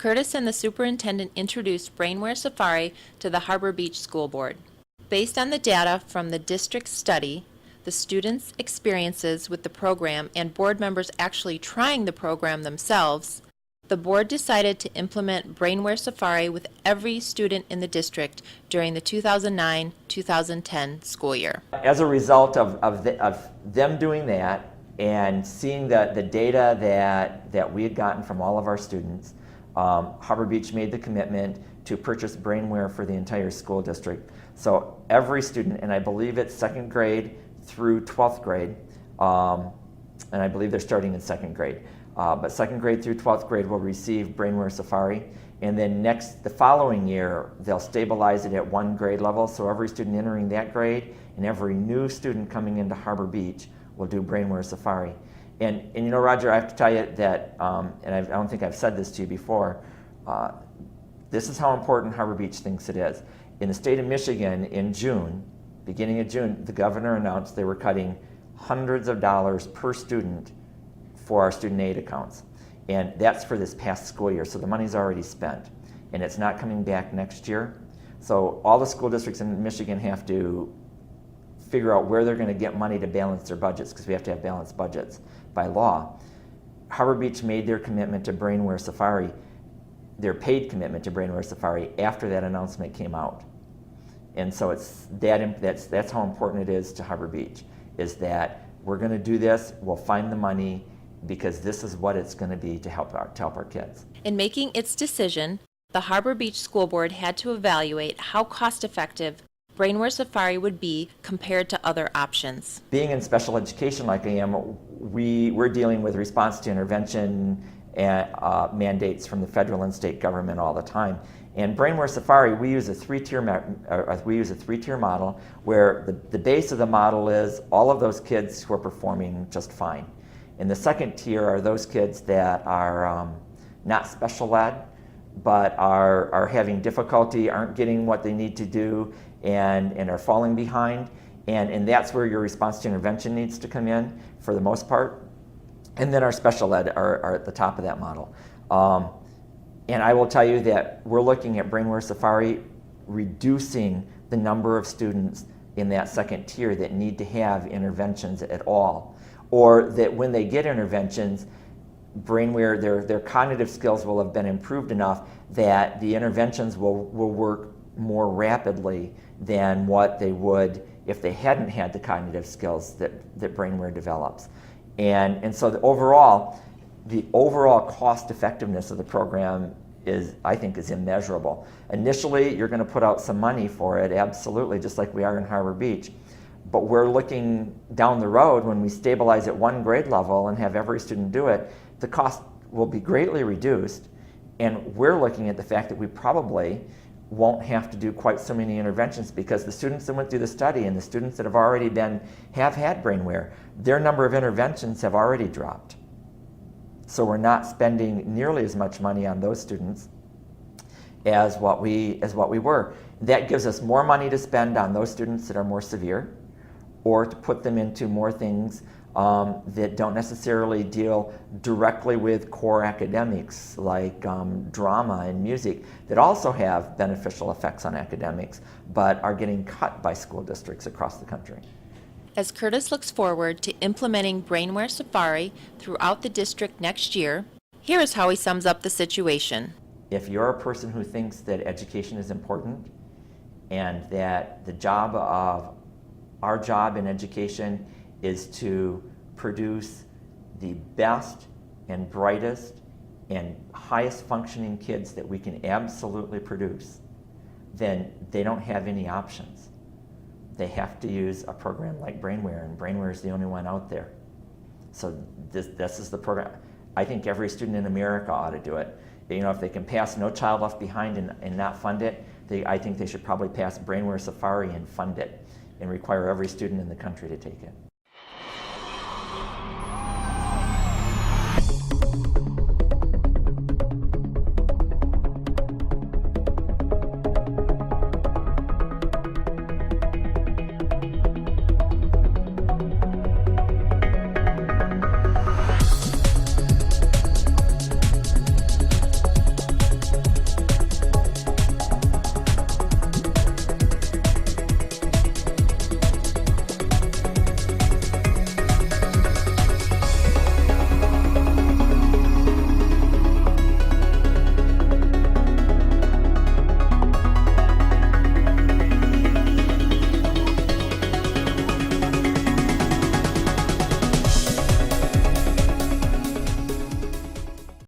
Curtis and the superintendent introduced BrainWare Safari to the Harbor Beach School Board. Based on the data from the district's study, the students' experiences with the program, and board members actually trying the program themselves, the board decided to implement BrainWare Safari with every student in the district during the 2009-2010 school year. As a result of them doing that and seeing the data that we had gotten from all of our students, Harbor Beach made the commitment to purchase BrainWare for the entire school district. So every student, and I believe it's second grade through 12th grade, and I believe they're starting in second grade, but second grade through 12th grade will receive BrainWare Safari, and then the following year they'll stabilize it at one grade level, so every student entering that grade and every new student coming into Harbor Beach will do BrainWare Safari. And you know, Roger, I have to tell you that, and I don't think I've said this to you before, this is how important Harbor Beach thinks it is. In the state of Michigan, in June, beginning of June, the governor announced they were cutting hundreds of dollars per student for our student aid accounts. And that's for this past school year, so the money's already spent. And it's not coming back next year. So all the school districts in Michigan have to figure out where they're going to get money to balance their budgets, because we have to have balanced budgets by law. Harbor Beach made their commitment to BrainWare Safari, their paid commitment to BrainWare Safari, after that announcement came out. And so that's how important it is to Harbor Beach, is that we're going to do this, we'll find the money, because this is what it's going to be to help our kids. In making its decision, the Harbor Beach School Board had to evaluate how cost-effective BrainWare Safari would be compared to other options. Being in special education like I am, we're dealing with response to intervention and, mandates from the federal and state government all the time. And BrainWare Safari, we use a three-tier model, where the base of the model is all of those kids who are performing just fine. And the second tier are those kids that are not special ed, but are having difficulty, aren't getting what they need to do, and are falling behind. And that's where your response to intervention needs to come in for the most part. And then our special ed are at the top of that model. And I will tell you that we're looking at BrainWare Safari reducing the number of students in that second tier that need to have interventions at all, or that when they get interventions, BrainWare, their cognitive skills will have been improved enough that the interventions will work more rapidly than what they would if they hadn't had the cognitive skills that BrainWare develops. And so the overall cost effectiveness of the program I think is immeasurable. Initially, you're going to put out some money for it, absolutely, just like we are in Harbor Beach. But we're looking down the road, when we stabilize at one grade level and have every student do it, the cost will be greatly reduced. And we're looking at the fact that we probably won't have to do quite so many interventions, because the students that went through the study and the students that have had BrainWare, their number of interventions have already dropped. So we're not spending nearly as much money on those students as what we were. That gives us more money to spend on those students that are more severe, or to put them into more things that don't necessarily deal directly with core academics, like drama and music, that also have beneficial effects on academics, but are getting cut by school districts across the country. As Curtis looks forward to implementing BrainWare Safari throughout the district next year, here is how he sums up the situation. If you're a person who thinks that education is important, and that our job in education is to produce the best and brightest and highest functioning kids that we can absolutely produce, then they don't have any options. They have to use a program like BrainWare, and BrainWare is the only one out there. So this is the program. I think every student in America ought to do it. You know, if they can pass No Child Left Behind and not fund it, I think they should probably pass BrainWare Safari and fund it, and require every student in the country to take it.